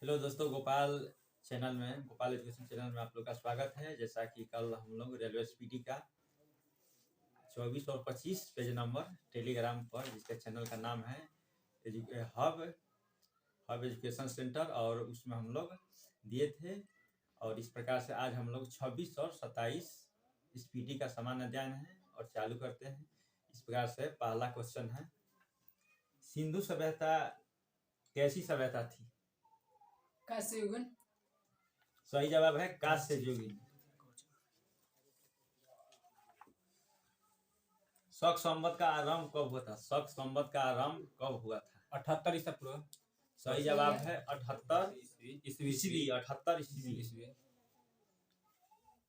Hello दोस्तों, Gopal education channel में आप लोग का स्वागत है। जैसा कि कल हम लोग रेलवे एसपीटी का 24 और 25 पेज नंबर टेलीग्राम पर, जिसके चैनल का नाम है हब एजुकेशन सेंटर, और उसमें हम लोग दिए थे। और इस प्रकार से आज हम लोग 26 और 27 इस पीटी का सामान्य अध्ययन है और चालू करते हैं। इस प्रकार से पहला क्वेश्चन है, सिंधु सभ्यता कैसी सभ्यता थी? कांस्य युगीन। सही जवाब है कांस्य युगीन। शक संवत का आरंभ कब हुआ था? शक संवत का आरंभ कब हुआ था? 78 ईसा पूर्व। सही जवाब है 78 ईस्वी। 78 ईस्वी।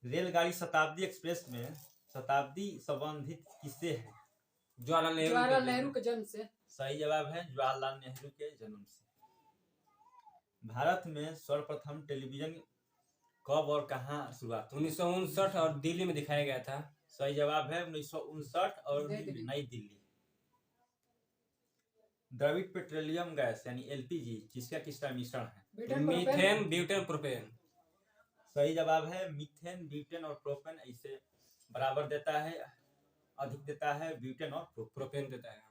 रेलगाड़ी शताब्दी एक्सप्रेस में शताब्दी संबंधित किससे है? जवाहरलाल नेहरू के जन्म से। सही जवाब है जवाहरलाल नेहरू के जन्म से। भारत में सर्वप्रथम टेलीविजन कब और कहां शुरुआत? 1959 और दिल्ली में दिखाया गया था। सही जवाब है 1959 और नई दिल्ली। द्रविड़ पेट्रोलियम गैस यानी एलपीजी किसका मिश्रण है? Methane, butane, propane. सही जवाब है मीथेन, ब्यूटेन और प्रोपेन। इसे बराबर देता है, अधिक देता है ब्यूटेन और प्रोपेन देता है।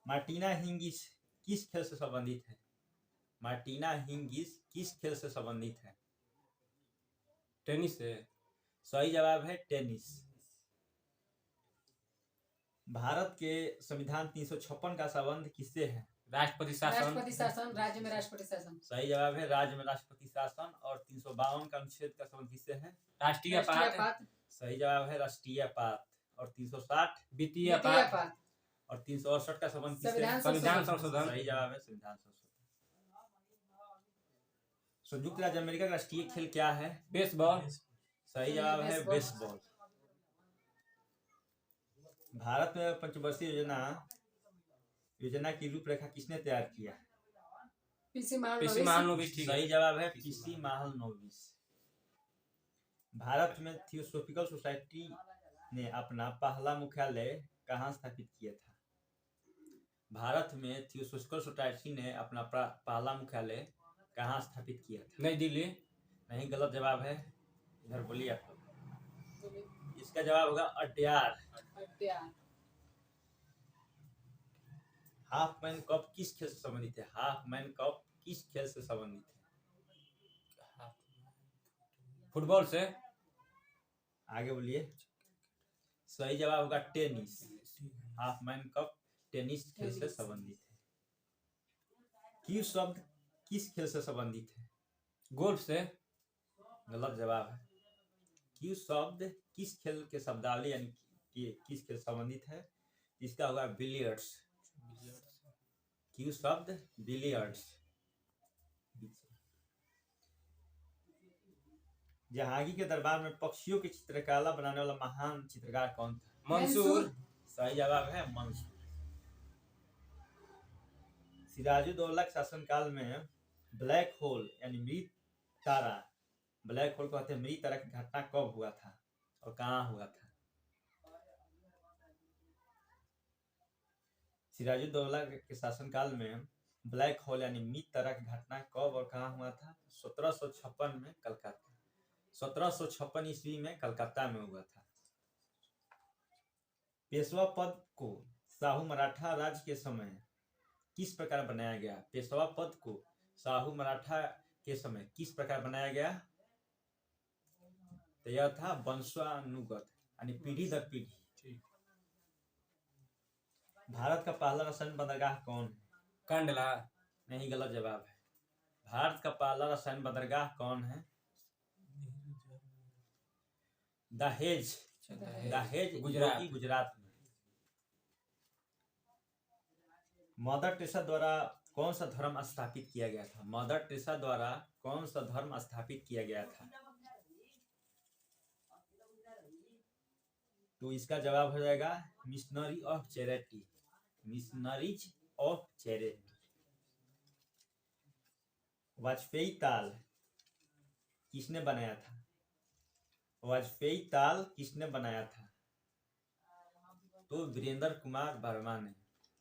मार्टिना हिंगिस किस खेल से संबंधित है? मार्टिना हिंगिस किस खेल से संबंधित है? टेनिस से। सही जवाब है टेनिस। भारत के संविधान 356 का संबंध किससे है? राष्ट्रपति शासन। राज्य में राष्ट्रपति शासन। सही जवाब है राज्य में राष्ट्रपति शासन। और 352 का अनुच्छेद का संबंध किससे है? राष्ट्रीय पात। सही जवाब है राष्ट्रीय पात। और 360 वित्तीय पात। और 368 का संबंध किससे है? संविधान संशोधन। सही जवाब है संविधान संशोधन। संयुक्त राज्य अमेरिका का राष्ट्रीय खेल क्या है? बेसबॉल। सही जवाब है बेसबॉल। भारत में पंचवर्षीय योजना की रूपरेखा किसने तैयार किया? पीसी महालनोबिस। सही जवाब है पीसी महालनोबिस। भारत में थियोसॉफिकल सोसाइटी ने अपना पहला मुख्यालय कहाँ स्थापित किया था? भारत में थियोसॉफिकल सोसाइटी ने अपना पहला मुख्यालय कहाँ स्थापित किया था? नई दिल्ली। नहीं, गलत जवाब है। इधर बोलिए आप लोग। इसका जवाब होगा अड्यार। हाफ मैन कप किस खेल से संबंधित है? हाफ मैन कप किस खेल से संबंधित है? फुटबॉल से। आगे बोलिए। सही जवाब होगा tennis. Half man cup tennis खेल से संबंधित है। क्यू शब्द किस खेल से संबंधित है? गोल्फ से। गलत जवाब है। क्यू शब्द किस खेल के शब्दावली यानी किस खेल से संबंधित है? इसका होगा बिलियर्ड्स। क्यू शब्द बिलियर्ड्स। जहांगीर के दरबार में पक्षियों की चित्रकला बनाने वाला महान चित्रकार कौन था? मंसूर। सही जवाब है मंसूर। सिराजुद्दौला के शासनकाल में ब्लैक होल यानी मृत तारा, ब्लैक होल को कहते हैं, मृत तारा की घटना कब हुआ था और कहाँ हुआ था? सिराजुद्दौला के शासनकाल में ब्लैक होल यानी मृत तारा की घटना कब और कहाँ हुआ था? 1756 में कलकत्ता। 1756 ईस्वी में कलकत्ता में हुआ था। पेशवा पद को शाहू मराठा राज्य के समय किस प्रकार बनाया गया? पेशवा पद को शाहू मराठा के समय किस प्रकार बनाया गया? तो यह था वंशानुगत यानी पीढ़ी दर पीढ़ी। भारत का पहला रसायन बंदरगाह कौन है? कंडला। नहीं, गलत जवाब है। भारत का पहला रसायन बंदरगाह कौन है? दहेज। दहेज गुजरात में। मदर टेरेसा द्वारा कौन सा धर्म स्थापित किया गया था? मदर टेरेसा द्वारा कौन सा धर्म स्थापित किया गया था? तो इसका जवाब हो जाएगा missionary of charity. Missionaries of charity. Vajpayee ताल किसने बनाया था? वाजपेयी ताल किसने बनाया था? तो वीरेंद्र कुमार वर्मा ने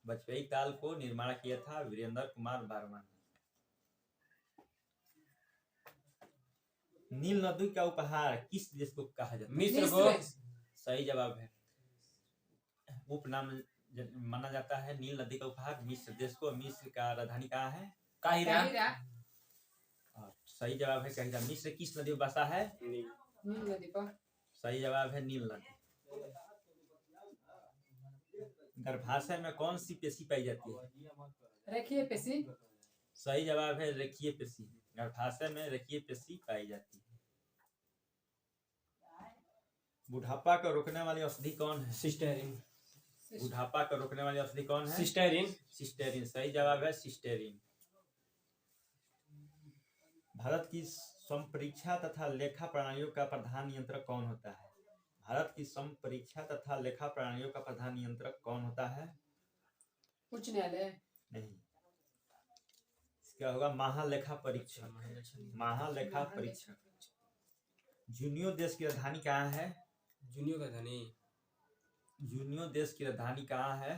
वाजपेयी ताल को निर्माण किया था। वीरेंद्र कुमार वर्मा ने। नील नदी का उपहार किस देश को कहा जाता है? मिस्र को। सही जवाब है। उपनाम माना जाता है नील नदी का उपहार मिस्र देश को। मिस्र का राजधानी कहाँ है? काहिरा। और सही जवाब है काहिरा। मिस्र किस नदी में बसा है? नील नदी पर। सही जवाब है नील नदी। गर्भाशय में कौन सी पेशी पाई जाती है? रेखीय पेशी। सही जवाब है रेखीय पेशी। गर्भाशय में रेखीय पेशी पाई जाती है। बुढ़ापा को रोकने वाली औषधि कौन है? सिस्टेरिन। बुढ़ापा को रोकने वाली औषधि कौन है? सिस्टेरिन। सिस्टेरिन। सही जवाब है सिस्टेरिन। भारत की संपरीक्षा तथा लेखा प्रणालियों का प्रधान नियंत्रक कौन होता है? भारत की संपरीक्षा तथा लेखा प्रणालियों का प्रधान नियंत्रक कौन होता है? उच्च न्यायालय। नहीं, इसका होगा महालेखा परीक्षक। महालेखा परीक्षक। जूनियो देश की राजधानी कहाँ है? जूनियो का धनी। जूनियो देश की राजधानी कहाँ है?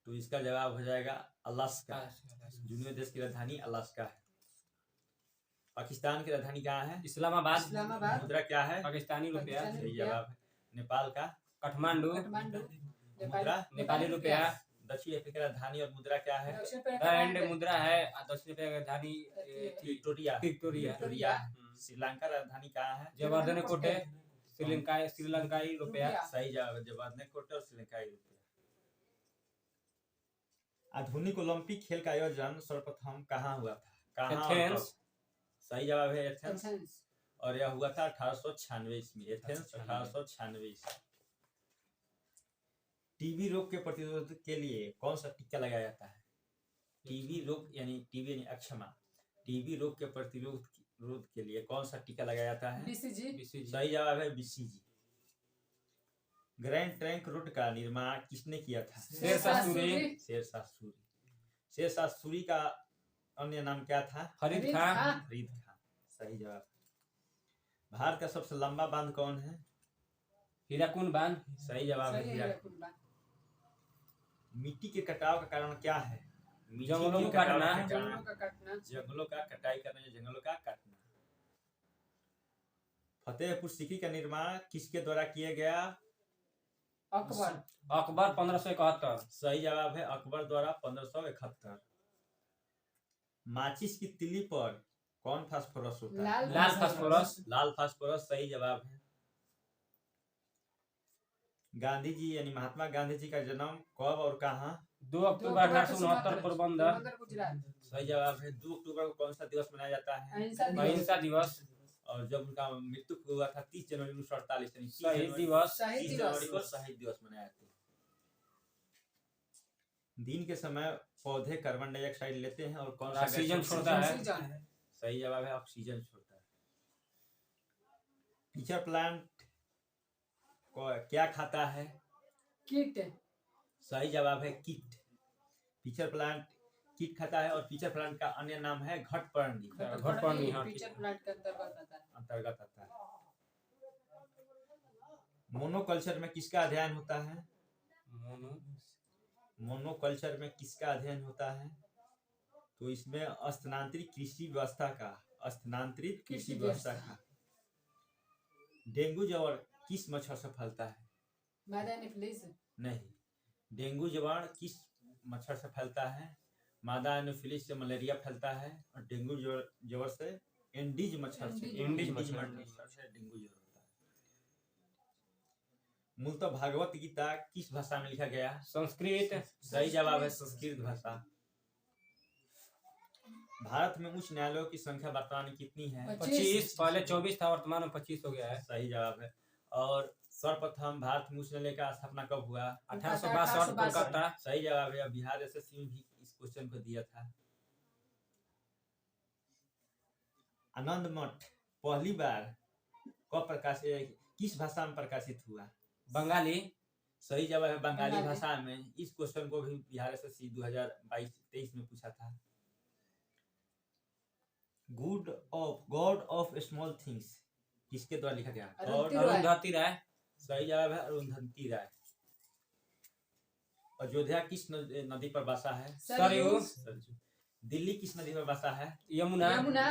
तो इसका जवाब हो जाएगा अलास्का। जूनियो देश की राजधानी अलास्का है। पाकिस्तान की राजधानी कहाँ है? इस्लामाबाद। इस्लामाबाद। मुद्रा क्या है? पाकिस्तानी रुपया। पाकिस्तानी सही जवाब है। नेपाल का काठमांडू। काठमांडू। मुद्रा? नेपाली रुपया। दक्षिण अफ्रीका की राजधानी और मुद्रा क्या है? दक्षिण अफ्रीका का रैंड मुद्रा है। दक्षिण अफ्रीका की राजधानी विक्टोरिया। विक्टोरिया। विक्टोरिया। श्रीलंका राजधानी कहाँ है? जवर्धन कोटे। श्रीलंकाई रुपया। सही जवाब है जवाब कोटे और श्रीलंकाई रुपया। आधुनिक ओलंपिक खेल का आयोजन सर्वप्रथम कहाँ हुआ था? कहाँ? एथेंस। सही जवाब है एथेंस। एथेंस। और यह हुआ था 1896 ईस्वी। एथेंस 1896 ईस्वी। टीबी रोग के प्रतिरोध के लिए कौन सा टीका लगाया जाता है? टीबी रोग यानी टीबी यानी अक्षमा। टीबी रोग के प्रतिरोध के लिए कौन सा टीका लगाया जाता है? बीसीजी। सही जवाब है बीसीजी। ग्रैंड ट्रंक रोड का निर्माण किसने किया था? शेरशाह सूरी। शेरशाह सूरी। शेरशाह सूरी का अन्य नाम क्या था? फरीद खान। फरीद खान। सही जवाब। भारत का सबसे लंबा बांध कौन है? हीराकुंड बांध। सही जवाब है हीराकुंड। मिट्टी के कटाव का कारण क्या है? जंगलों को काटना। जंगलों का कटाई करना। जंगलों का काटना। फतेहपुर सीकरी का निर्माण किसके द्वारा किया गया? अकबर। अकबर 1571। सही जवाब है अकबर द्वारा 1571। माचिस की तिली पर कौन फास्फोरस होता है? लाल फास्फोरस। लाल फास्फोरस। सही जवाब है। गांधी जी यानी महात्मा गांधी जी का जन्म कब और कहाँ? 2 अक्टूबर 1869 पोरबंदर। गुजरात। सही जवाब है। 2 अक्टूबर को कौन सा दिवस मनाया जाता है? अहिंसा दिवस। और जब उनका मृत्यु हुआ था 30 जनवरी 1948 यानी शहीद दिवस। 30 जनवरी को शहीद दिवस मनाया जाता है। दिन के समय पौधे कार्बन डाइऑक्साइड लेते हैं और कौन सा ऑक्सीजन छोड़ता है। सही जवाब है ऑक्सीजन छोड़ता है। टीचर प्लांट को क्या खाता है? कीट। सही जवाब है कीट। टीचर प्लांट कीट खाता है और टीचर प्लांट का अन्य नाम है घटपर्णी। घटपर्णी। टीचर प्लांट के अंतर्गत आता है। मोनोकल्चर में किसका अध्ययन होता है? मोनोकल्चर में किसका अध्ययन होता है? तो इसमें स्थानांतरित कृषि व्यवस्था का। डेंगू ज्वर किस मच्छर से फैलता है? नहीं, डेंगू ज्वर किस मच्छर से फैलता है? मादा एनोफिलिस से मलेरिया फैलता है और डेंगू ज्वर से एंडीज मच्छर से डेंगू ज्वर होता है। मूलतः भागवत गीता किस भाषा में लिखा गया? संस्कृत। सही जवाब है संस्कृत भाषा। भारत में उच्च न्यायालयों की संख्या वर्तमान में कितनी है? 25। पहले 24 था, वर्तमान में 25 हो गया है। सही जवाब है। और सर्वप्रथम भारत में उच्च न्यायालय का स्थापना कब हुआ? 1862 कोलकाता। सही जवाब है। बिहार एसएससी में भी इस क्वेश्चन को दिया था। आनंद मठ पहली बार कब प्रकाशित किस भाषा में प्रकाशित हुआ? बंगाली। सही जवाब है बंगाली भाषा में। इस क्वेश्चन को भी बिहार एसएससी 2022-23 में पूछा था। गॉड ऑफ स्मॉल थिंग्स किसके द्वारा लिखा गया? अरुंधति राय। सही जवाब है अरुंधति राय। अयोध्या किस नदी पर बसा है? सरयू। दिल्ली किस नदी पर बसा है? यमुना यमुना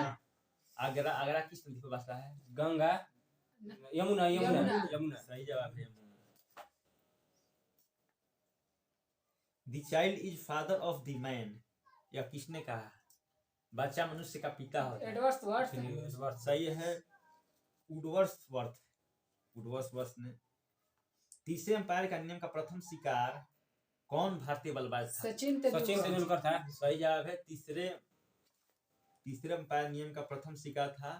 आगरा आगरा किस नदी पर बसा है? गंगा यमुना यमुना यमुना। यमुना सही जवाब है Yamuna. The child is father of the man, यह किसने कहा? बच्चा मनुष्य का पिता होता है। एडवर्ड्सवर्थ सही है, वुडवर्ड्सवर्थ। वुडवर्ड्सवर्थ ने। तीसरे अंपायर का नियम का प्रथम शिकार कौन भारतीय बल्लेबाज था? सचिन सचिन तेंदुलकर था। सही जवाब है। तीसरे अंपायर नियम का प्रथम शिकार था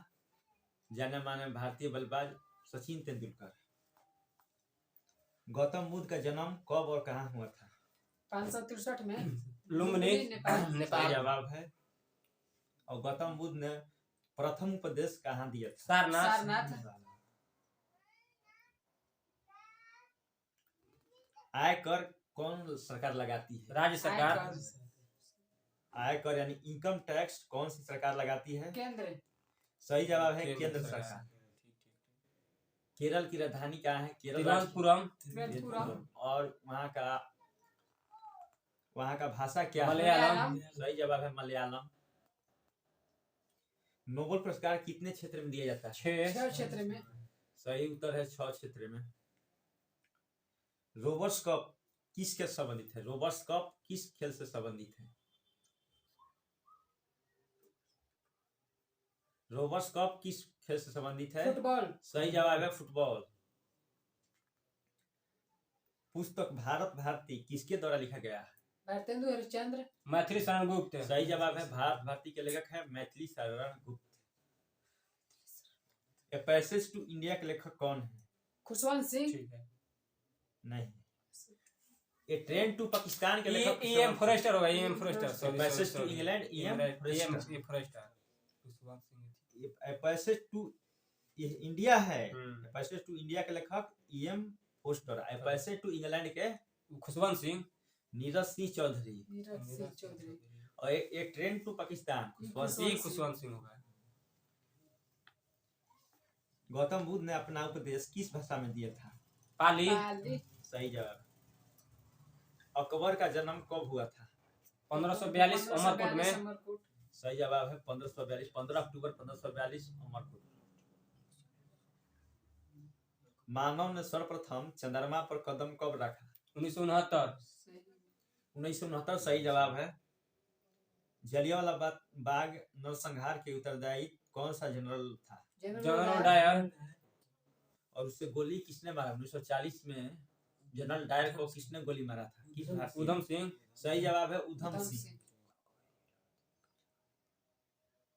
जाने माने भारतीय बल्लेबाज सचिन तेंदुलकर। गौतम बुद्ध का जन्म कब और कहाँ हुआ था? 563 में लुम्बिनी नेपाल। सही जवाब है। और गौतम बुद्ध ने प्रथम उपदेश कहाँ दिया था? सारनाथ। आयकर कौन सरकार लगाती है? राज्य सरकार। आयकर यानी इनकम टैक्स कौन सी सरकार लगाती है? केंद्र। सही जवाब है केंद्र सरकार। केरल की राजधानी कहाँ है? तिरुवनंतपुरम। और वहाँ का भाषा क्या है? मलयालम। सही जवाब है मलयालम। नोबेल पुरस्कार कितने क्षेत्र में दिया जाता है? 6 क्षेत्र में। सही उत्तर है 6 क्षेत्र में। रोबर्ट्स कप किसके संबंधित है? रोबर्ट्स कप किस खेल से संबंधित है? रोबर्ट्स कप किस खेल से संबंधित है? फुटबॉल। सही जवाब है फुटबॉल। पुस्तक भारत भारती किसके द्वारा लिखा गया है? भारतेंदु हरिश्चंद्र। मैथिली शरण गुप्त। सही जवाब है भारत भारती के लेखक है मैथिली शरण गुप्त। ए पैसेज टू इंडिया के लेखक कौन है? खुशवंत सिंह। ठीक है। नहीं। ए ट्रेन टू पाकिस्तान के लेखक E.M. फॉरेस्टर होगा। E.M. Forster. A passage to England E.M. Forster. A passage to India है। हम्म। ए पैसेज टू इंडिया के लेखक E.M. Foster. A passage to England के खुशवंत सिंह। नीरज सिंह चौधरी। नीरज सिंह चौधरी। और एक ट्रेन टू पाकिस्तान खुशवंत सिंह होगा। गौतम बुद्ध ने अपना उपदेश किस भाषा में दिया था? पाली। सही जवाब। अकबर का जन्म कब हुआ था? 1542 अमरकोट में। सही जवाब है 1542। 15 अक्टूबर 1542 अमरकोट। मानव ने सर्वप्रथम चंद्रमा पर कदम कब रखा? 1969। 1969 सही जवाब है। जलियांवाला बाग नरसंहार के उत्तरदायी कौन सा जनरल था? General Dyer. और उससे गोली किसने मारा? 1940 में जनरल डायर को किसने गोली मारा था? किस भारतीय? उधम सिंह। सही जवाब है उधम सिंह।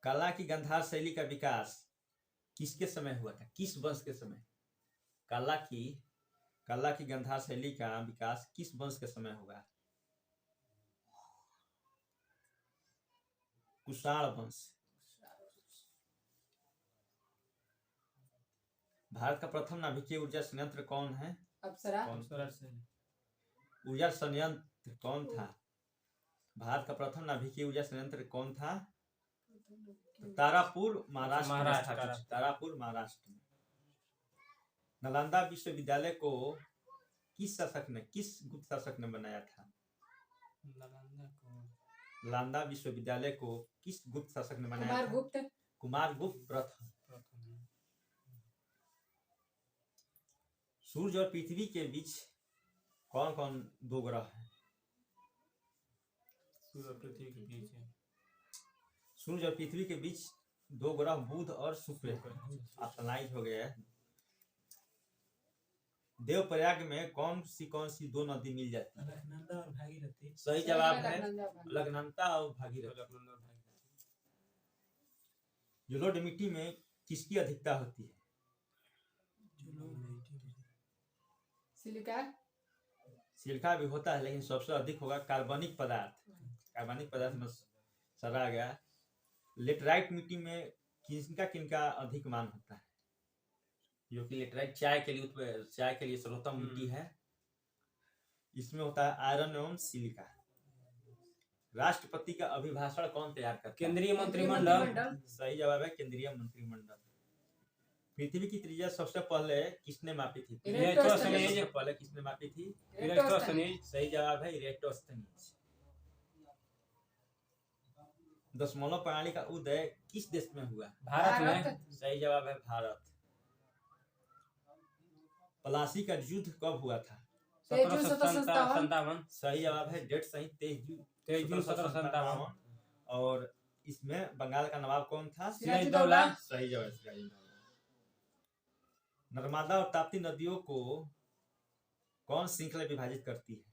कला की गंधार शैली का विकास किसके समय हुआ था? किस वंश के समय? कला की गंधार शैली का विकास किस वंश के समय होगा? कुषाण वंश। भारत का प्रथम नाभिकीय ऊर्जा संयंत्र कौन है? अप्सरा। ऊर्जा संयंत्र कौन था? भारत का प्रथम नाभिकीय ऊर्जा संयंत्र कौन था? तारापुर महाराष्ट्र। तारापुर महाराष्ट्र में। नालंदा विश्वविद्यालय को किस गुप्त शासक ने बनाया था? नालंदा विश्वविद्यालय को किस गुप्त शासक ने बनाया था? कुमारगुप्त प्रथम। सूर्य और पृथ्वी के बीच कौन कौन 2 ग्रह हैं? सूर्य और पृथ्वी के बीच 2 ग्रह बुध और शुक्र ऑप्शनलाइज हो गया है। देवप्रयाग में कौन सी 2 नदी मिल जाती है? अलकनंदा और भागीरथी। सही जवाब है अलकनंदा और भागीरथी। जलोढ़ मिट्टी में किसकी अधिकता होती है? सिलिका भी होता है लेकिन सबसे अधिक होगा कार्बनिक पदार्थ में सड़ा गया। लेटराइट मिट्टी में किनका अधिक मान होता है? जो कि लेटराइट चाय के लिए सर्वोत्तम मिट्टी है। इसमें होता है आयरन एवं सिलिका। राष्ट्रपति का अभिभाषण कौन तैयार करता है? केंद्रीय मंत्रिमंडल। सही जवाब है केंद्रीय मंत्रिमंडल। पृथ्वी की त्रिज्या सबसे पहले किसने मापी थी? पहले किसने मापी थी? इरेस्टोस्थनीज। सही जवाब है इरेस्टोस्थनीज। दशमलव प्रणाली का उदय किस देश में हुआ? भारत में। भारत। सही जवाब है भारत। प्लासी का युद्ध कब हुआ था? 1757। सही जवाब है, डेट सही 23 जून 1757। और इसमें बंगाल का नवाब कौन था? सिराजुद्दौला। सही जवाब सिराजुद्दौला। नर्मदा और ताप्ती नदियों को कौन श्रृंखला विभाजित करती है?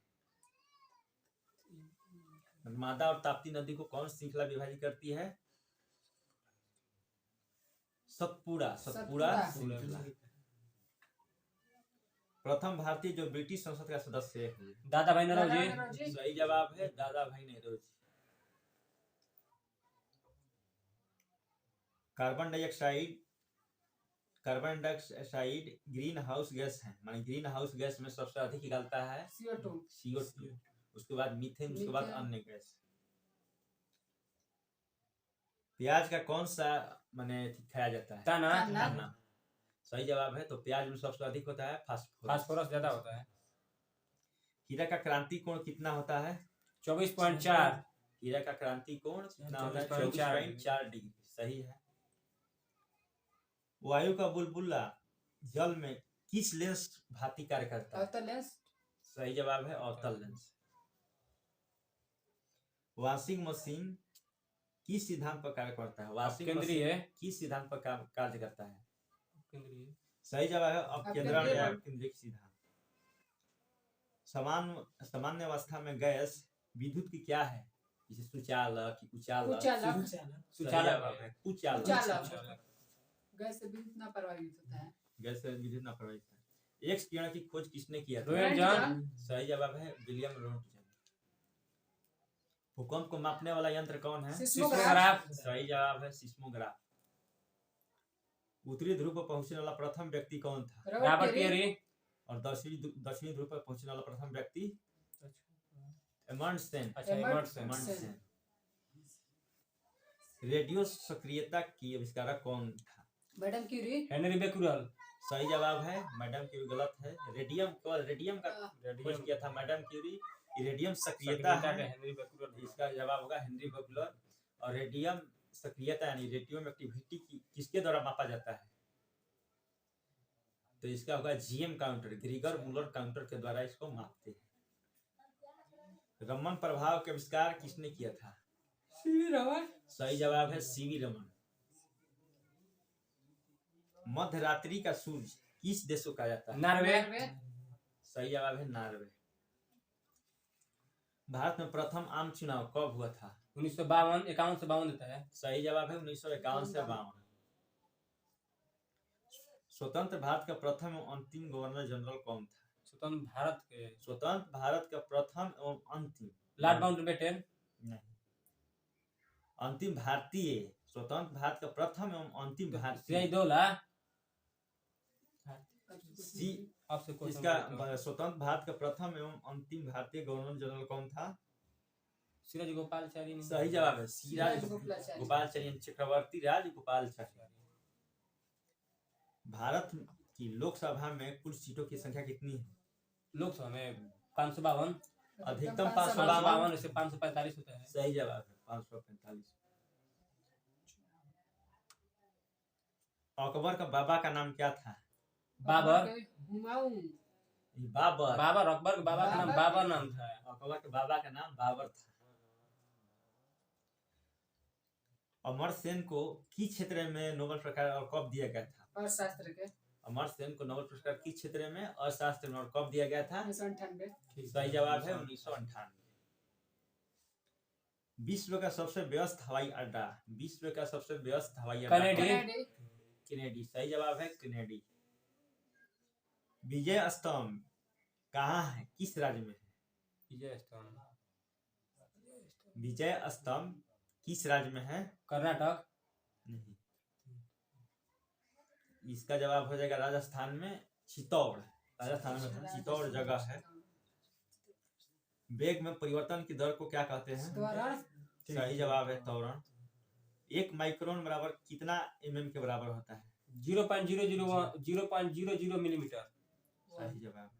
नर्मदा और ताप्ती नदी को कौन श्रृंखला विभाजित करती है? सतपुड़ा सतपुड़ा। श्रृंखला। प्रथम भारतीय जो ब्रिटिश संसद का सदस्य है? दादा भाई नौरोजी। सही जवाब है दादा भाई Nehru. Carbon dioxide green house gas है, माने ग्रीन हाउस गैस में सबसे अधिक निकलता है CO2, उसके बाद मीथेन, उसके बाद अन्य गैस। प्याज का कौन सा माने खाया जाता है? दाना। सही जवाब है। तो प्याज में सबसे अधिक होता है फास्फोरस ज्यादा होता है। हीरा का क्रांति कोण कितना होता है? 24.4। हीरा का क्रांति कोण कितना होता है? 24.4 24.4 डिग्री। सही है। वायु का बुलबुला जल में किस लेंस भांति कार्य करता है? अवतल लेंस। सही जवाब है अवतल लेंस। वॉशिंग मशीन किस सिद्धांत पर कार्य करता है? वॉशिंग मशीन किस सिद्धांत पर कार्य करता है? सही जवाब है अपकेंद्रण या केंद्रिक सिद्धांत। सामान्य अवस्था में गैस विद्युत की क्या है? जैसे सुचालक, कुचालक। सुचालक है कुचालक। गैस से विद्युत ना प्रभावित होता है। गैस से विद्युत ना प्रभावित होता है। एक्स किरण की खोज किसने किया था? रोएंट जॉन। सही जवाब है विलियम रोंटगन। भूकंप को मापने वाला यंत्र कौन है? सिस्मोग्राफ। सही जवाब है सिस्मोग्राफ। उत्तरी ध्रुव पर पहुंचने वाला प्रथम व्यक्ति कौन था? Robert Peary. और दक्षिणी ध्रुव पर पहुंचने वाला प्रथम व्यक्ति? एमंडसेन। एमंडसेन। रेडियो सक्रियता की आविष्कारक कौन था? Madam Curie. Henri Becquerel. सही जवाब है मैडम क्यूरी। गलत है। रेडियम का खोज किया था मैडम क्यूरी। रेडियम सक्रियता है, इसका जवाब होगा हेनरी बेक्यूरेल। और रेडियम सक्रियता यानी रेडियम एक्टिविटी किसके द्वारा मापा जाता है? तो इसका होगा जीएम काउंटर, ग्रीगर मूलर काउंटर के द्वारा इसको मापते हैं। रमन प्रभाव के आविष्कार किसने किया था? सीवी रमन। सही जवाब है सीवी रमन। मध्य रात्रि का सूर्य किस देश को कहा जाता है? नॉर्वे। सही जवाब है नॉर्वे। भारत में प्रथम आम चुनाव कब हुआ था? 1952, 51 से 52 देता है। सही जवाब है 1951 से 52। स्वतंत्र भारत का प्रथम एवं अंतिम गवर्नर जनरल कौन था? स्वतंत्र भारत का प्रथम एवं अंतिम लॉर्ड माउंटबेटन। नहीं, अंतिम भारतीय स्वतंत्र भारत का प्रथम एवं अंतिम भारतीय इसका स्वतंत्र भारत का प्रथम एवं अंतिम भारतीय गवर्नर जनरल कौन था? सिराज गोपालाचारी। सही जवाब है सिराज गोपालाचारी, चक्रवर्ती राज गोपालाचारी। भारत की लोकसभा में कुल सीटों की संख्या कितनी है? लोकसभा में 552। अधिकतम 552 से 545 होता है। सही जवाब है 545। अकबर का बाबा का नाम क्या था? बाबर। बाबर। अकबर के बाबा का नाम बाबर नाम था। अकबर के बाबा का नाम बाबर था। अमर सेन को किस क्षेत्र में नोबेल पुरस्कार और कब दिया गया था? अर्थशास्त्र के। अमर सेन को नोबेल पुरस्कार किस क्षेत्र में? अर्थशास्त्र में। और कब दिया गया था? 1998। सही जवाब है 1998। विश्व का सबसे व्यस्त हवाई अड्डा केनेडी। सही जवाब है केनेडी। विजय स्तंभ कहाँ है, किस राज्य में है? विजय स्तंभ किस राज्य में है? कर्नाटक। नहीं, इसका जवाब हो जाएगा राजस्थान में चित्तौड़। राजस्थान में चित्तौड़ जगह है। वेग में परिवर्तन की दर को क्या कहते हैं? त्वरण। सही जवाब है त्वरण। 1 माइक्रोन बराबर कितना mm के बराबर होता है? 0.001 मिलीमीटर। सही जवाब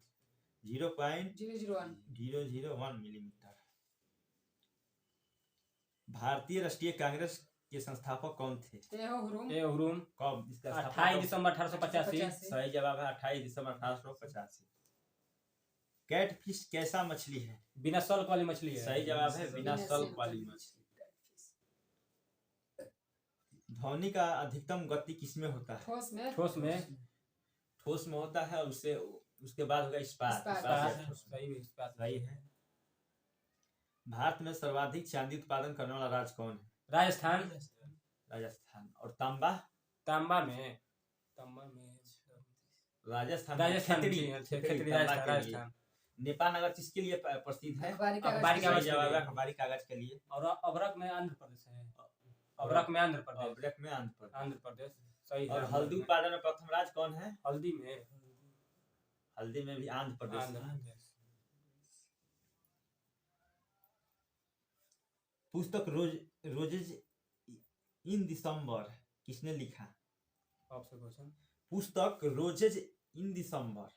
0.001 मिलीमीटर। भारतीय राष्ट्रीय कांग्रेस के संस्थापक कौन थे? ए हुरुम कब इसका 28 दिसंबर 1885। सही जवाब है 28 दिसंबर 1885। कैटफिश कैसा मछली है? बिना सल्क वाली मछली है। सही जवाब है बिना सल्क वाली मछली। ध्वनि का अधिकतम गति किसमें होता है? ठोस में। ठोस में होता है और उसके बाद होगा इस्पात। सही है। भारत में सर्वाधिक चांदी उत्पादन करने वाला राज्य कौन है? राजस्थान। और तांबा में राजस्थान। राजस्थान। नेपाल नगर किसके लिए प्रसिद्ध है? अखबारी अखबारी कागज। कागज। जवाब है अखबारी कागज के लिए। और अभ्रक में आंध्र प्रदेश है। अभ्रक में आंध्र प्रदेश। अभ्रक में आंध्र प्रदेश। सही है। और हल्दी उत्पादन में प्रथम राज्य कौन है? हल्दी में भी आंध्र प्रदेश। पुस्तक रोजेज इन दिसंबर किसने लिखा? पुस्तक रोजेज इन दिसंबर।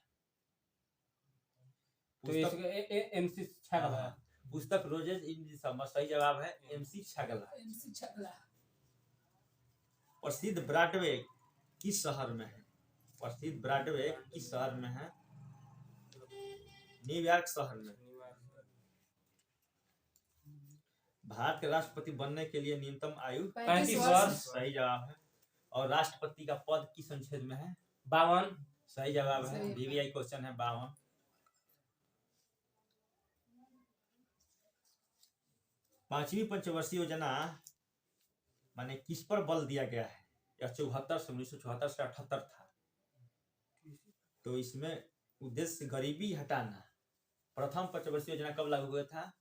तो एमसी छागला। पुस्तक रोजेज इन दिसंबर। सही जवाब है एमसी छागला। प्रसिद्ध ब्रॉडवे किस शहर में है? प्रसिद्ध ब्रॉडवे किस शहर में है? न्यूयॉर्क शहर में। भारत के राष्ट्रपति बनने के लिए न्यूनतम आयु 35 वर्ष। सही जवाब है। और राष्ट्रपति का पद किस अनुच्छेद में है? 52। सही जवाब है। VVI क्वेश्चन है 52। पांचवी पंचवर्षीय योजना माने किस पर बल दिया गया है? यह 74 से 1974 से 78 था। तो इसमें उद्देश्य गरीबी हटाना। प्रथम पंचवर्षीय योजना कब लागू हुआ था?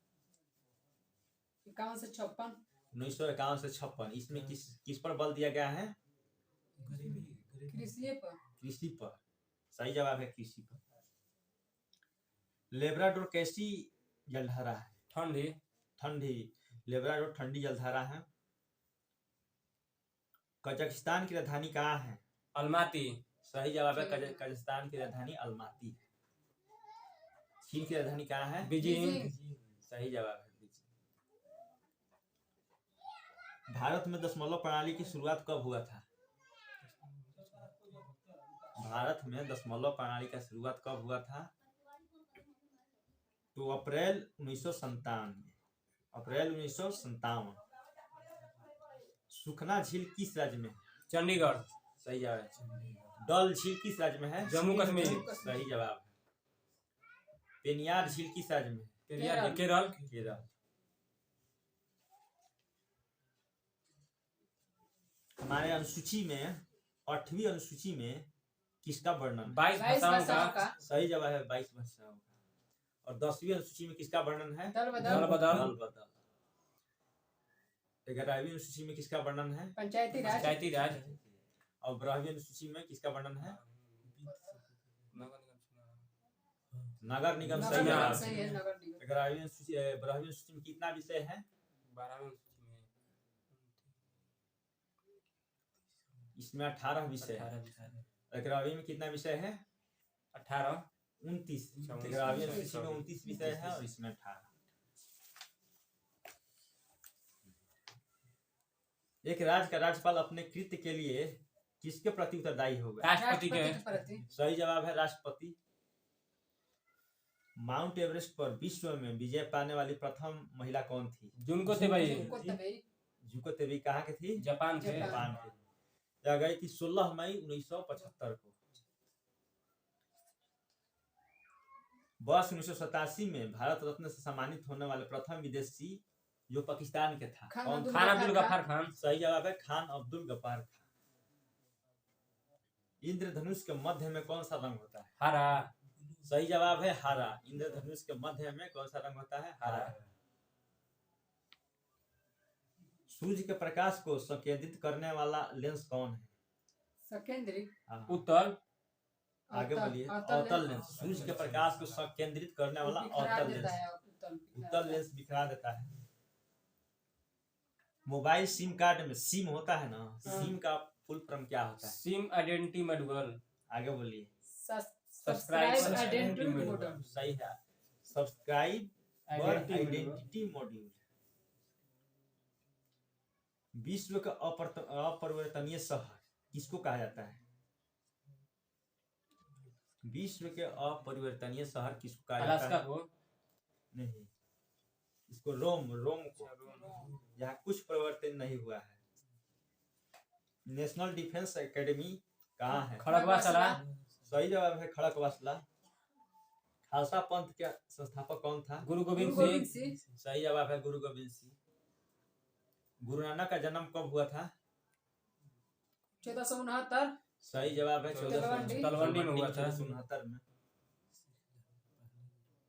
51 से 56। 1951 से 56। इसमें किस पर बल दिया गया है? कृषि पर। सही जवाब है कृषि पर। लेब्राडोर कैसी जलधारा है? ठंडी। लेब्राडोर ठंडी जलधारा है। कजाकिस्तान की राजधानी कहाँ है? अलमाती। सही जवाब है कजाकिस्तान की राजधानी अलमाती है। चीन की राजधानी कहाँ है? बीजिंग। सही जवाब है बीजिंग। भारत में दशमलव प्रणाली की शुरुआत कब हुआ था? भारत में दशमलव प्रणाली का शुरुआत कब हुआ था? तो अप्रैल 1957। सुखना झील किस राज्य में है? चंडीगढ़। सही जवाब है। डल झील किस राज्य में है? जम्मू कश्मीर। सही जवाब है। पेनियार झील किस राज्य में है? केरल। हमारे अनुसूची में 8वीं अनुसूची में किसका वर्णन? 22 भाषाओं का। सही जवाब है 22 भाषाओं का। और 10वीं अनुसूची में किसका वर्णन है? दल बदल। 11वीं अनुसूची में किसका वर्णन है? पंचायती राज। और 12वीं अनुसूची में किसका वर्णन है? नगर निगम। सही जवाब है। 12वीं अनुसूची में कितना विषय है? 12वीं अनुसूची में इसमें 18 विषय है। 11वीं में कितना विषय है? 18। 29। 11वीं अनुसूची में 29 विषय है और इसमें 18। एक राज्य का राज्यपाल अपने कृत्य के लिए किसके प्रति उत्तरदायी होगा? राष्ट्रपति के। सही जवाब है राष्ट्रपति। माउंट एवरेस्ट पर विश्व में विजय पाने वाली प्रथम महिला कौन थी? जुनको तेबई। जुको तेबई कहाँ के थी? जापान के। यह गई थी 16 मई 1975 को। वर्ष 1987 में भारत रत्न से सम्मानित होने वाले प्रथम विदेशी जो पाकिस्तान के था खान अब्दुल गफ्फार खान। सही जवाब है खान अब्दुल गफ्फार खान। इंद्रधनुष के मध्य में कौन सा रंग होता है? हरा। सही जवाब है हरा। इंद्रधनुष के मध्य में कौन सा रंग होता है? हरा। सूर्य के प्रकाश को संकेंद्रित करने वाला लेंस कौन है? सेकेंडरी। उत्तल। आगे बोलिए। अवतल लेंस। सूर्य के प्रकाश को संकेंद्रित करने वाला अवतल लेंस। उत्तल लेंस बिखरा देता है। मोबाइल सिम कार्ड में सिम होता है ना, सिम का फुल फॉर्म क्या होता है? SIM identity module. आगे बोलिए। Subscribe identity module. सही है। Subscribe identity module. विश्व का अपरिवर्तनीय शहर किसको कहा जाता है? विश्व के अपरिवर्तनीय शहर किसको कहा जाता अलास्का है? को। नहीं, इसको रोम को, यहाँ कुछ परिवर्तन नहीं हुआ है। नेशनल डिफेंस एकेडमी कहाँ है? खड़गवासला। सही जवाब है खड़गवासला। खालसा पंथ के संस्थापक कौन था? गुरु गोविंद गुरु गोविंद सिंह। सिंह। सही जवाब है गुरु गोविंद सिंह। गुरु नानक का जन्म कब हुआ था? 1469। सही जवाब है तलवंडी में हुआ था। 1469 में।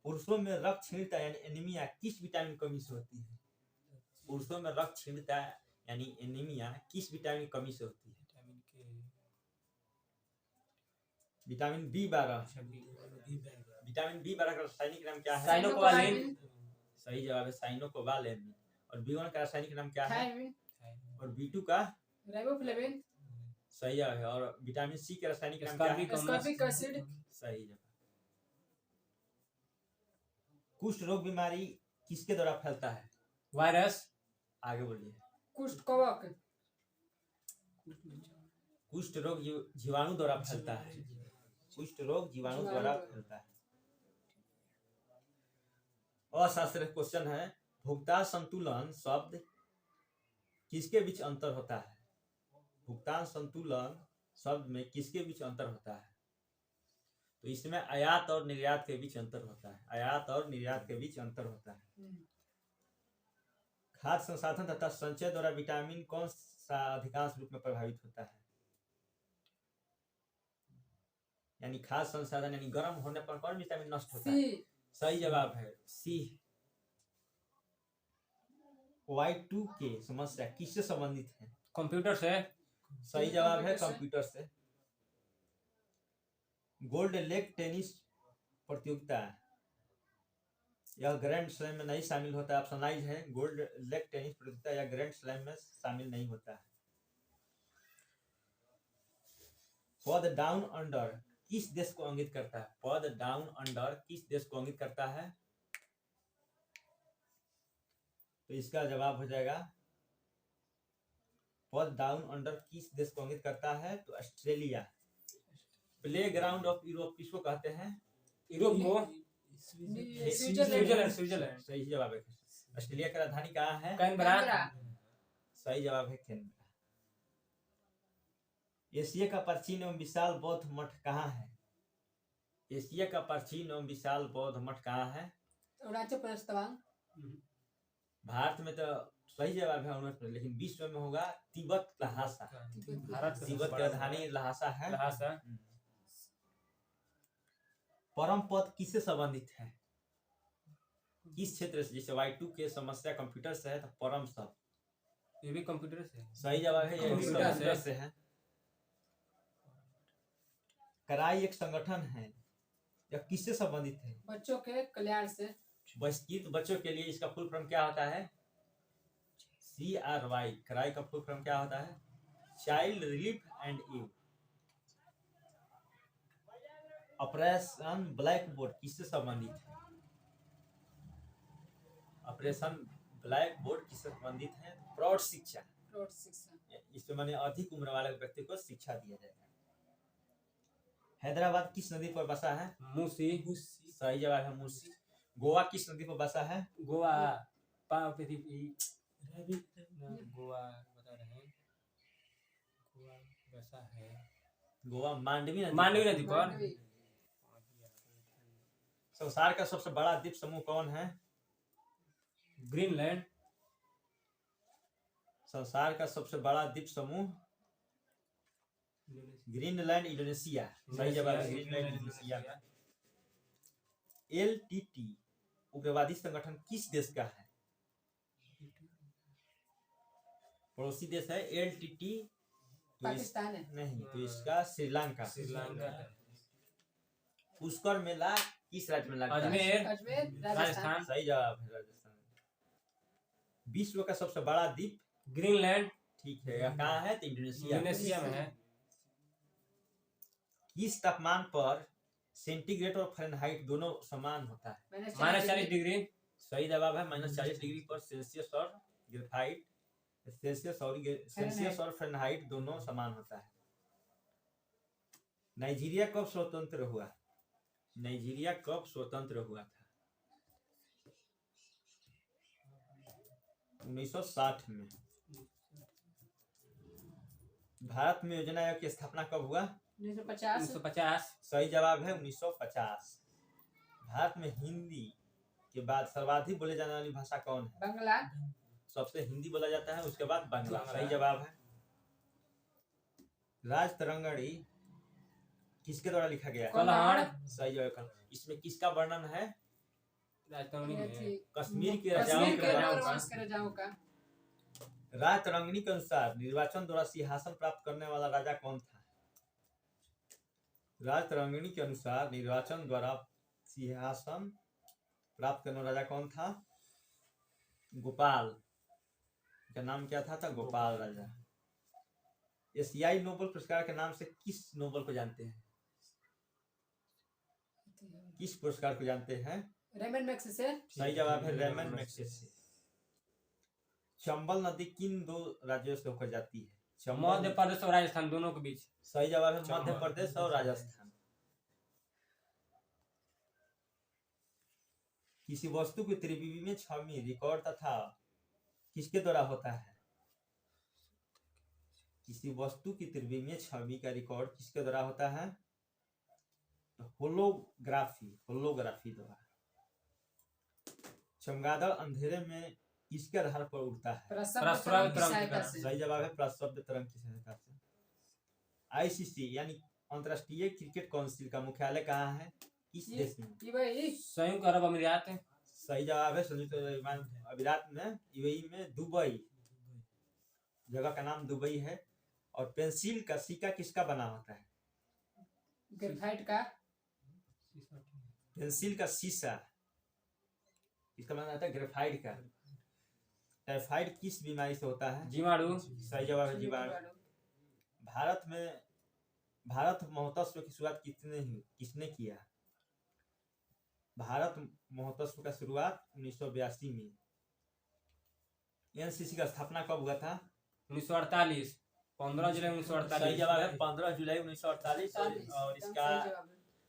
पुरुषों में रक्त क्षीणता यानी एनीमिया किस विटामिन कमी से होती है? पुरुषों में रक्त क्षीणता यानी एनीमिया किस विटामिन कमी से होती है? Vitamin B12। विटामिन B12 का रासायनिक नाम क्या है? साइनोकोबालेन। सही जवाब है साइनोकोबालेन। और B1 का रासायनिक नाम क्या है? थायमिन। और B2 का? राइबोफ्लेविन। सही जवाब है। और विटामिन C का रासायनिक नाम क्या है? Ascorbic acid. सही जवाब। कुष्ठ रोग बीमारी किसके द्वारा फैलता है? वायरस। आगे बोलिए। कुष्ठ कवक। कुष्ठ रोग जीवाणु द्वारा फैलता है। कुष्ठ रोग जीवाणु द्वारा फैलता है। अशास्त्रीय क्वेश्चन है, भुगतान संतुलन शब्द किसके बीच अंतर होता है? भुगतान संतुलन शब्द में किसके बीच अंतर होता है? तो इसमें आयात और निर्यात के बीच अंतर होता है। आयात और निर्यात के बीच अंतर होता है। खाद्य संसाधन तथा संचय द्वारा विटामिन कौन सा अधिकांश रूप में प्रभावित होता है? यानी खाद्य संसाधन यानी गर्म होने पर कौन विटामिन नष्ट होता है? सही जवाब है सी। Y2K समस्या किससे संबंधित है? कंप्यूटर से। सही जवाब है कंप्यूटर से। गोल्ड लेग टेनिस प्रतियोगिता यह ग्रैंड स्लैम में नहीं शामिल होता है। ऑप्शन आई है गोल्ड लेग टेनिस प्रतियोगिता या ग्रैंड स्लैम में शामिल नहीं होता है। पद डाउन अंडर किस देश को इंगित करता है? पद डाउन अंडर किस देश को इंगित करता है? तो इसका जवाब हो जाएगा पद डाउन अंडर किस देश को इंगित करता है? तो Australia. Play ground of Europe किसको कहते हैं? यूरोप को। स्विट्जरलैंड। स्विट्जरलैंड। सही जवाब है। ऑस्ट्रेलिया की राजधानी कहाँ है? कैनबरा। सही जवाब है कैनबरा। एशिया का प्राचीन एवं विशाल बौद्ध मठ कहाँ है? एशिया का प्राचीन एवं विशाल बौद्ध मठ कहाँ है? अरुणाचल प्रदेश तवांग। भारत में तो सही जवाब है अरुणाचल प्रदेश, लेकिन विश्व में होगा तिब्बत लहासा। भारत तिब्बत की राजधानी लहासा है। लहासा। परम पद किससे संबंधित है? किस क्षेत्र से? जैसे Y2K समस्या कंप्यूटर से है तो परम शब्द ये भी कंप्यूटर से। सही जवाब है। ये भी कंप्यूटर से है। कराई एक संगठन है, यह किससे संबंधित है? बच्चों के कल्याण से। बहिष्कृत बच्चों के लिए इसका फुल फॉर्म क्या होता है? CRY। कराई का फुल फॉर्म क्या होता है? Child relief and aid. Operation black board किससे संबंधित है? ऑपरेशन ब्लैक बोर्ड किससे संबंधित है? प्रौढ़ शिक्षा। इसमें माने अधिक उम्र वाले व्यक्ति को शिक्षा दिया जाएगा। हैदराबाद किस नदी पर बसा है? मूसी। सही जवाब है मूसी। गोवा किस नदी पर बसा है? गोवा। गोवा बता रहे हैं। गोवा बसा है। गोवा मांडवी नदी पर। संसार का सबसे बड़ा द्वीप समूह कौन है? ग्रीनलैंड। संसार का सबसे बड़ा द्वीप समूह ग्रीनलैंड इंडोनेशिया। सही जवाब है ग्रीनलैंड इंडोनेशिया। LTT उग्रवादी संगठन किस देश का है? पड़ोसी देश है। LTT पाकिस्तान है। नहीं, तो इसका श्रीलंका। श्रीलंका। पुष्कर मेला किस राज्य में लगता है? अजमेर। अजमेर राजस्थान। सही जवाब है राजस्थान। विश्व का सबसे बड़ा द्वीप? ग्रीनलैंड। ठीक है। यह कहाँ है? तो इंडोनेशिया में है। किस तापमान पर सेंटीग्रेड और फ़ारेनहाइट दोनों समान होता है? -40 डिग्री। सही जवाब है -40 डिग्री पर सेल्सियस और ग्रेफाइट सेल्सियस और फ़ारेनहाइट दोनों समान होता है। नाइजीरिया कब स्वतंत्र हुआ? नाइजीरिया कब स्वतंत्र हुआ था? 1960 में। भारत में योजना आयोग की स्थापना कब हुआ? 1950 1950 सही जवाब है 1950। भारत में हिंदी के बाद सर्वाधिक बोले जाने वाली भाषा कौन है? बांग्ला सबसे हिंदी बोला जाता है, उसके बाद बांग्ला। सही जवाब है। राज तरंगणी किसके द्वारा लिखा गया है? कलहड़ सही जवाब। इसमें किसका वर्णन है? राजतरंगिणी में कश्मीर के कश्मीर राजाओं के के राजाओं राजवंश के राजाओं का। राज तरंगिणी के अनुसार निर्वाचन द्वारा सिंहासन प्राप्त करने वाला राजा कौन था? राज तरंगिणी के अनुसार निर्वाचन द्वारा सिंहासन प्राप्त करने वाला राजा कौन था? गोपाल का नाम क्या था? गोपाल राजा। एशियाई नोबेल पुरस्कार के नाम से किस नोबेल को जानते हैं? किस पुरस्कार को जानते हैं? Ramon Magsaysay. सही जवाब है रेमन मैग्सेसे। चंबल नदी किन दो राज्यों से होकर जाती है? मध्य प्रदेश और राजस्थान दोनों के बीच। सही जवाब है मध्य प्रदेश और राजस्थान। किसी वस्तु की त्रिविमी में छवि रिकॉर्ड तथा किसके द्वारा होता है? किसी वस्तु की त्रिविमी में छवि का रिकॉर्ड किसके द्वारा होता है? होलोग्राफी द्वारा। चमगादड़ अंधेरे में किसके आधार पर उड़ता है? प्रस्रव तरंग से। सही जवाब है प्रस्रव्य तरंग की सहायता से। आईसीसी यानी अंतर्राष्ट्रीय क्रिकेट काउंसिल का मुख्यालय कहाँ है? किस देश में? संयुक्त अरब अमीरात। सही जवाब है संयुक्त अरब अमीरात में, यूएई में, दुबई। जगह का नाम दुबई है। और पेंसिल का सिक्का किसका बना होता है? ग्रेफाइट का। पेंसिल का शीशा किसका बना होता है? ग्रेफाइट का। टाइफाइड किस बीमारी से होता है? जीवाणु। सही जवाब है जीवाणु। भारत महोत्सव की शुरुआत किसने किया? भारत महोत्सव का शुरुआत 1982 में। एनसीसी का स्थापना कब हुआ था? 1948 15 जुलाई 1948। सही जवाब है 15 जुलाई 1948। और इसका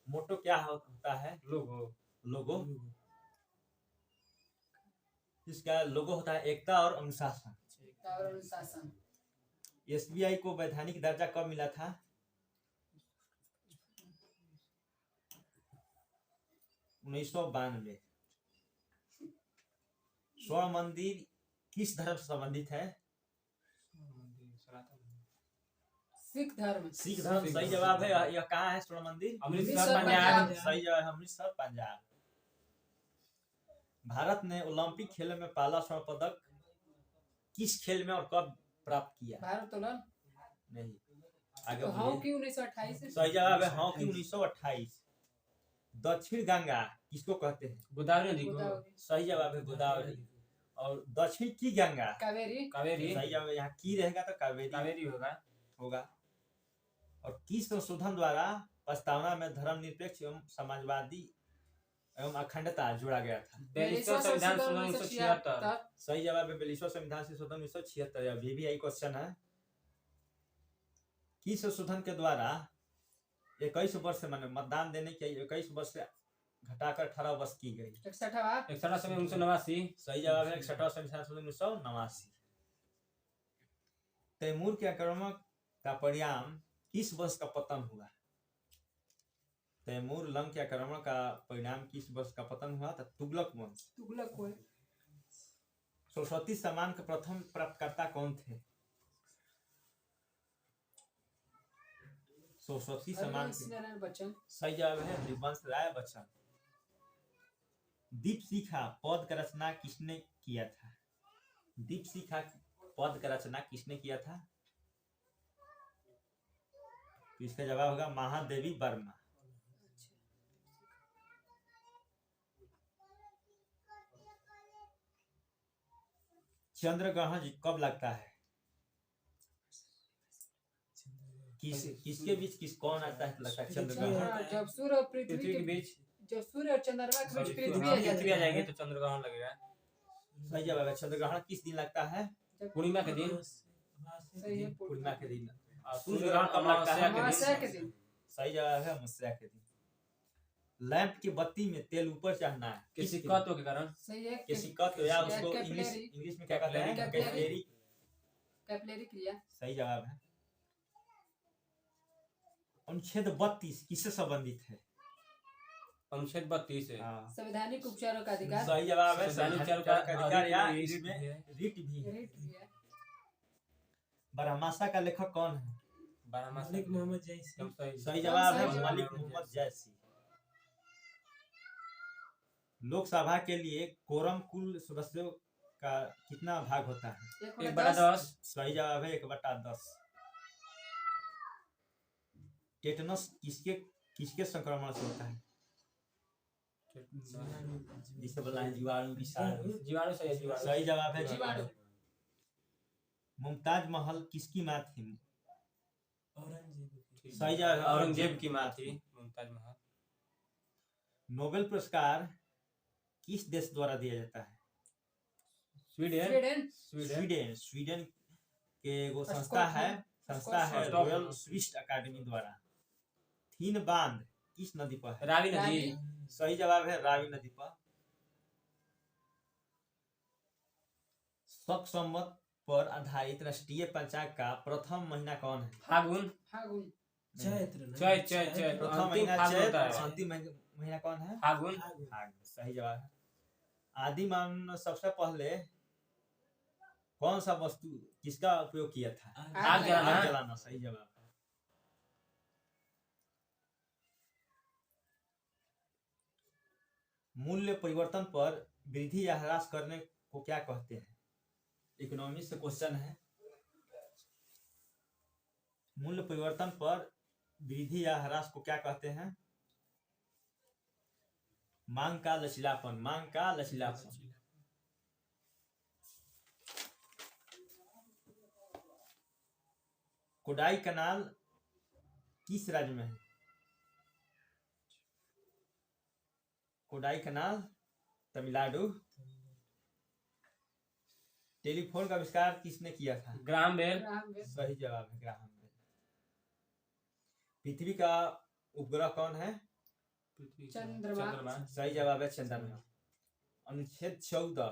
मोटो क्या होता है? लोगो। इसका लोगो होता है एकता और अनुशासन। एसबीआई को वैधानिक दर्जा कब मिला था? 1992। स्वर्ण मंदिर किस धर्म से संबंधित है? सिख धर्म। सही जवाब है। यह कहाँ है स्वर्ण मंदिर? अमृतसर पंजाब। सही जवाब है अमृतसर पंजाब। भारत ने ओलंपिक खेलों में पहला स्वर्ण पदक किस खेल में और कब प्राप्त किया? भारोत्तोलन नहीं, आगे तो हॉकी 1928। सही जवाब है हॉकी 1928। दक्षिण गंगा किसको कहते हैं? गोदावरी नदी को। सही जवाब है गोदावरी। और दक्षिण की गंगा? कावेरी। सही जवाब है, यहाँ की रहेगा तो कावेरी होगा। और किस संशोधन द्वारा प्रस्तावना में धर्मनिरपेक्ष एवं समाजवादी एवं अखंडता जोड़ा गया था? 42वां संविधान संशोधन 1976। सही जवाब है 42वां संविधान संशोधन 1976। अभी भी यही क्वेश्चन है। किस संशोधन के द्वारा 21 वर्ष से मतदान देने की 21 वर्ष से घटाकर 18 वर्ष की गई? 61वां संविधान 1989। सही जवाब है 61वां संविधान संशोधन 1989। तैमूर के आक्रमण का परिणाम किस वंश का पतन हुआ? तैमूर लंग के आक्रमण का परिणाम किस वंश का पतन हुआ था? तुगलक वंश। सरस्वती सम्मान के प्रथम प्राप्तकर्ता कौन थे? सरस्वती सम्मान के सही जवाब है हरिवंश राय बच्चन। दीपशिखा पद का रचना किसने किया था? दीपशिखा पद का रचना किसने किया था? तो इसका जवाब होगा महादेवी वर्मा। चंद्र ग्रहण कब लगता है? किसके बीच कौन आता है लगता है चंद्र ग्रहण? जब सूर्य और पृथ्वी के बीच। जब सूर्य और चंद्रमा के बीच पृथ्वी आ जाएगी तो चंद्र ग्रहण लगेगा। सही जवाब है। चंद्र ग्रहण किस दिन लगता है? पूर्णिमा के दिन सही है पूर्णिमा के दिन और सूर्य सूर्य ग्रहण कब लगता है? अमावस्या के दिन सही जवाब है अमावस्या के दिन। लैंप की बत्ती में तेल ऊपर चढ़ना है किसी किस तत्व के कारण सही है किसी तत्व या कैपिलरी। उसको इंग्लिश में क्या कहते हैं? कैपिलरी। कैपिलरी। कैपिलरी क्रिया सही जवाब है। अनुच्छेद 32 किससे संबंधित है? अनुच्छेद 32 है। हाँ। संवैधानिक उपचारों का अधिकार सही जवाब है संवैधानिक संवैधानिक उपचार उपचार का का अधिकार या अधिकार इसमें है। रिट भी है। रीट भी है। ब्रह्मास्त्र का लेखक कौन है? मलिक मोहम्मद जैसी सही जवाब है सही जवाब मलिक मोहम्मद जैसी। लोकसभा के लिए कोरम कुल सदस्यों का कितना भाग होता है? 1/10। सही जवाब है 1/10। टेटनस किसके किसके संक्रमण से होता है? जिसे बोला है जीवाणु विषाणु। जीवाणु सही है, जीवाणु सही जवाब है जीवाणु। जीवाणु। मुमताज महल किसकी मां थी? सही जवाब है औरंगजेब की मां थी मुमताज महल। नोबेल पुरस्कार किस देश द्वारा दिया जाता है? Sweden Sweden Sweden. स्वीडन के वो संस्था है स्कॉटलैंड। रॉयल स्विस अकादमी द्वारा। थीन बांध किस नदी पर है? रावी नदी। रावी। सही जवाब है रावी नदी पर। शक संवत पर आधारित राष्ट्रीय पंचांग का प्रथम महीना कौन है? फागुन। फागुन चैत प्रथम अंतिम महीना फागुन चैत होता और है। अंतिम महीना कौन है? फागुन। फागुन। सही जवाब है। आदि मानव ने सबसे पहले कौन सा वस्तु किसका उपयोग किया था? आग जलाना। आग जलाना। सही जवाब है। मूल्य परिवर्तन पर वृद्धि या ह्रास करने को क्या कहते हैं? इकोनॉमिक्स से क्वेश्चन है। मूल्य परिवर्तन पर वृद्धि या ह्रास को क्या कहते हैं? मांग का लचीलापन। मांग का लचीलापन। कोडाई कनाल किस राज्य में है? कोडाई कनाल तमिलनाडु। टेलीफोन का आविष्कार किसने किया था? Graham Bell. Graham Bell. सही जवाब है ग्राहम बेल। पृथ्वी का उपग्रह कौन है? चंद्रमा। सही जवाब है चंद्रमा। अनुच्छेद 14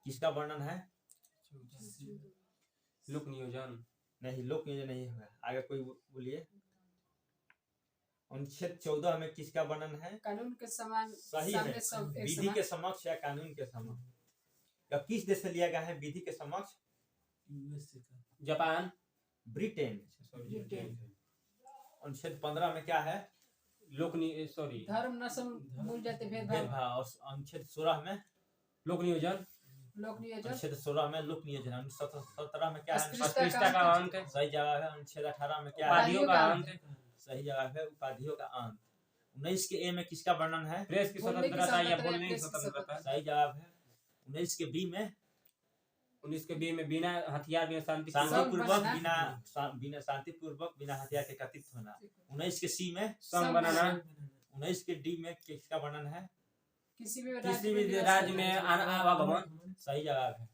किसका वर्णन है? लोक नियोजन। नहीं लोक नियोजन नहीं होगा। आगे कोई बोलिए। अनुच्छेद 14 में किसका वर्णन है? कानून के समान सही है। सामने सब एक विधि समान। के समक्ष या कानून के समक्ष। या किस देश से लिया गया है विधि के समक्ष? जापान। ब्रिटेन। ब्रिटेन। अनुच्छेद 15 में क्या है? सॉरी धर्म नस्ल मूल जाति भेदभाव भेदभाव। और अनुच्छेद 16 में लोक नियोजन। लोक नियोजन अनुच्छेद 16 में लोक नियोजन। अनुच्छेद 17 में क्या है? अस्पृश्यता का अंत। सही जवाब है। अनुच्छेद 18 में क्या है? उपाधियों का अंत। सही जवाब है उपाधियों का अंत। 19 के ए में किसका वर्णन है? प्रेस की बोलने की स्वतंत्रता या स्वतंत्रता, बोलने की प्रेस की स्वतंत्रता। सही जवाब है। 19 के बी में 19 के बी में बिना हथियार बिना शांति शांतिपूर्वक बनाना। बिना शांतिपूर्वक बिना हथियार के एकत्रित होना। 19 के सी में संघ बनाना। 19 के डी में किसका वर्णन है? किसी भी किसी भी राज्य में आवागमन। सही जवाब है।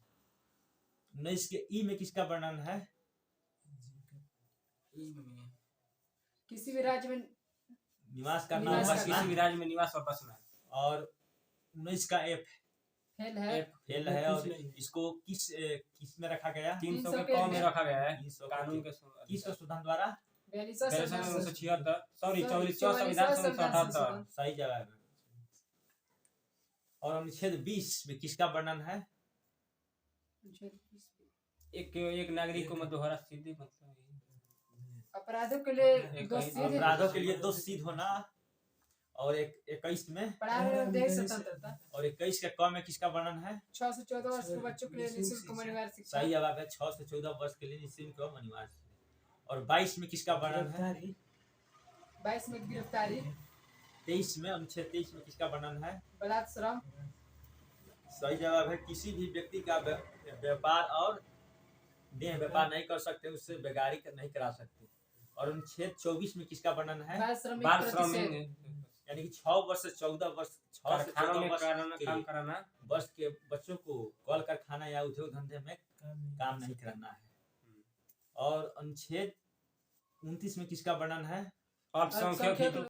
19 के ई में किसका वर्णन है? किसी भी राज्य में निवास करना निवास और करना। बसना। किसी भी राज्य में निवास और बसना। और 19 का एफ फेल है फेल है और इसको किस में रखा गया? 300 300 के कौ में रखा गया है 300 कानून के किस संशोधन द्वारा? 1976 सॉरी 44 44 संविधान 1978। सही जवाब है। और अनुच्छेद 20 में किसका वर्णन है? एक नागरिक को मत दोहरा सीधी मतलब अपराधों के लिए एक दोष सिद्ध अपराधों के लिए दोष सिद्ध होना। और 21 में प्रारंभिक स्वतंत्रता। और 21 के क में किसका वर्णन है? 6 से 14 वर्ष के बच्चों के लिए निःशुल्क अनिवार्य शिक्षा। सही जवाब है 6 से 14 वर्ष के लिए निःशुल्क एवं अनिवार्य। और 22 में किसका वर्णन है? 22 में गिरफ्तारी 23 में अनुच्छेद 23 में किसका वर्णन है? बलात्कार श्रम। सही जवाब है किसी भी व्यक्ति का व्यापार और देह व्यापार नहीं कर सकते, उससे बेगारी नहीं करा सकते। और अनुच्छेद 24 में किसका वर्णन है? बाल श्रमिक बाल प्रतिषेध। श्रम यानी कि 6 वर्ष से 14 वर्ष 6 से कारखानों 14 में वर्ष काम के कराना। वर्ष के बच्चों को कल कारखाना या उद्योग धंधे में काम नहीं करना है। और अनुच्छेद 29 में किसका वर्णन है? अल्पसंख्यक हितों